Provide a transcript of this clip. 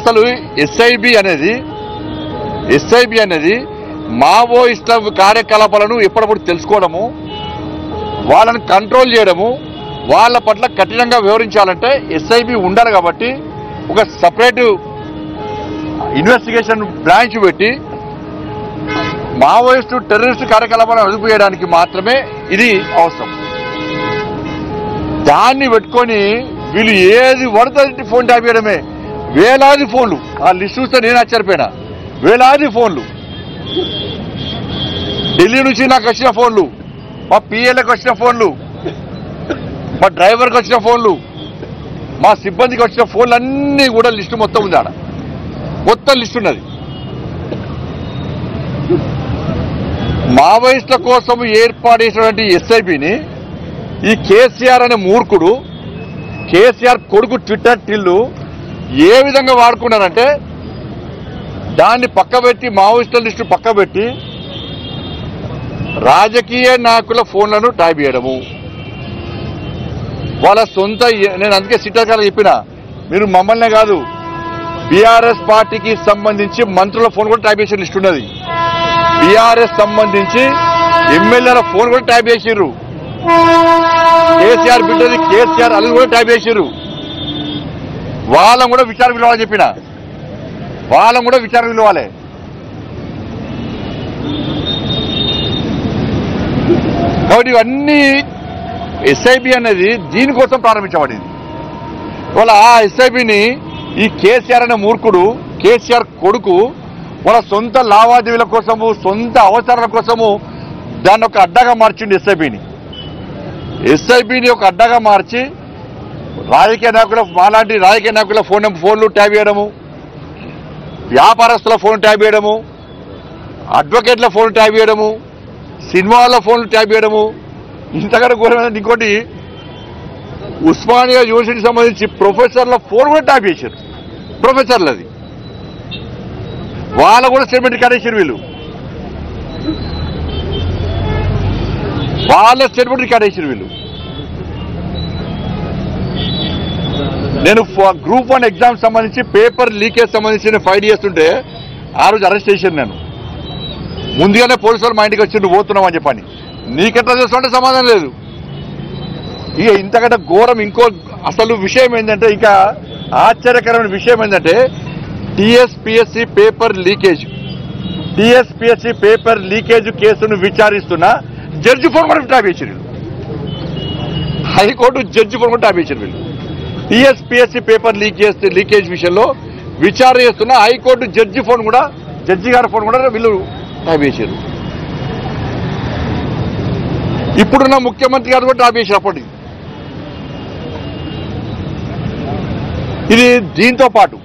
అసలు ఎస్ఐబి అనేది మావోయిస్టుల కార్యకలాపాలను ఎప్పటికప్పుడు తెలుసుకోవడము, వాళ్ళని కంట్రోల్ చేయడము, వాళ్ళ పట్ల కఠినంగా వ్యవహరించాలంటే ఎస్ఐబి ఉండాలి. కాబట్టి ఒక సపరేట్ ఇన్వెస్టిగేషన్ బ్రాంచ్ పెట్టి మావోయిస్టు టెర్రరిస్టు కార్యకలాపాలను అదుపు చేయడానికి మాత్రమే ఇది అవసరం. దాన్ని పెట్టుకొని వీళ్ళు ఏది పడుతుంది ఫోన్ ట్యాప్ చేయడమే. వేలాది ఫోన్లు, ఆ లిస్ట్ చూస్తే నేను ఆశ్చర్యపోయినా. వేలాది ఫోన్లు, ఢిల్లీ నుంచి నాకు వచ్చిన ఫోన్లు, మా పిఎల్ఏకి వచ్చిన ఫోన్లు, మా డ్రైవర్కి వచ్చిన ఫోన్లు, మా సిబ్బందికి వచ్చిన ఫోన్లు అన్నీ కూడా లిస్టు మొత్తం ఉంది. ఆడ మొత్తం లిస్ట్ ఉన్నది. మావోయిస్టుల కోసం ఏర్పాటు చేసినటువంటి ఎస్ఐబిని ఈ కేసీఆర్ అనే మూర్ఖుడు, కేసీఆర్ కొడుకు ట్విట్టర్ టిల్లు ఏ విధంగా వాడుకున్నారంటే, దాన్ని పక్కబెట్టి మావోయిస్టుల లిస్టు పక్కబెట్టి రాజకీయ నాయకుల ఫోన్లను ట్యాప్ చేయడము, వాళ్ళ సొంత. నేను అందుకే సిట్టాకాలు చెప్పిన, మీరు మమ్మల్నే కాదు బీఆర్ఎస్ పార్టీకి సంబంధించి మంత్రుల ఫోన్ కూడా ట్యాప్ చేసే లిస్ట్ ఉన్నది. బీఆర్ఎస్ సంబంధించి ఎమ్మెల్యేల ఫోన్ కూడా ట్యాప్ చేసిర్రు. కేసీఆర్ బిడ్డది కేసీఆర్ అది కూడా ట్యాప్ చేసిర్రు. వాళ్ళం కూడా విచారణ పిలవాలని చెప్పిన, వాళ్ళం కూడా విచారణ పిలవాలి. కాబట్టి ఇవన్నీ ఎస్ఐబి అనేది దీనికోసం ప్రారంభించబడింది. వాళ్ళ ఆ ఎస్ఐబిని ఈ కేసీఆర్ అనే మూర్ఖుడు, కేసీఆర్ కొడుకు వాళ్ళ సొంత లావాదేవీల కోసము, సొంత అవసరాల కోసము దాన్ని ఒక అడ్డాగా మార్చింది. ఎస్ఐబిని ఒక అడ్డాగా మార్చి రాజకీయ నాయకుల, మాలాంటి రాజకీయ నాయకుల ఫోన్లు ట్యాప్ చేయడము, వ్యాపారస్తుల ఫోన్ ట్యాప్ చేయడము, అడ్వకేట్ల ఫోన్ ట్యాప్ చేయడము, సినిమాల ఫోన్లు ట్యాప్ చేయడము. ఇంతకన్నా ఘోరమైన ఇంకోటి, ఉస్మానియా యూనివర్సిటీకి సంబంధించి ప్రొఫెసర్ల ఫోన్ కూడా ట్యాప్ చేశారు. ప్రొఫెసర్లది వాళ్ళ కూడా స్టేట్మెంట్ రికార్డ్ చేశారు. వీళ్ళు వాళ్ళ స్టేట్మెంట్ రికార్డ్ చేశారు. వీళ్ళు నేను గ్రూప్ 1 ఎగ్జామ్ సంబంధించి పేపర్ లీకేజ్ సంబంధించి ఫైట్ చేస్తుంటే ఆ రోజు అరెస్ట్ చేశాను. నేను ముందుగానే పోలీసు వాళ్ళు మా ఇంటికి వచ్చి నువ్వు పోతున్నావు అని చెప్పని. నీకెట్లా చేస్తుంటే సమాధానం లేదు. ఇక ఇంతకంటే ఘోరం ఇంకో అసలు విషయం ఏంటంటే, ఇంకా ఆశ్చర్యకరమైన విషయం ఏంటంటే, టీఎస్పీఎస్సీ పేపర్ లీకేజ్ కేసును విచారిస్తున్న జడ్జి ఫోన్ కూడా ట్యాప్ చేశారు. హైకోర్టు జడ్జి ఫోన్ కూడా ట్యాప్ చేశారు. వీళ్ళు టీఎస్పీఎస్సీ పేపర్ లీకేజ్ విషయంలో విచారణ చేస్తున్న హైకోర్టు జడ్జి గారి ఫోన్ కూడా వీళ్ళు ట్యాప్ చేశారు. ఇప్పుడున్న ముఖ్యమంత్రి గారు కూడా ట్యాప్ చేశారు. అప్పటికి ఇది దీంతో పాటు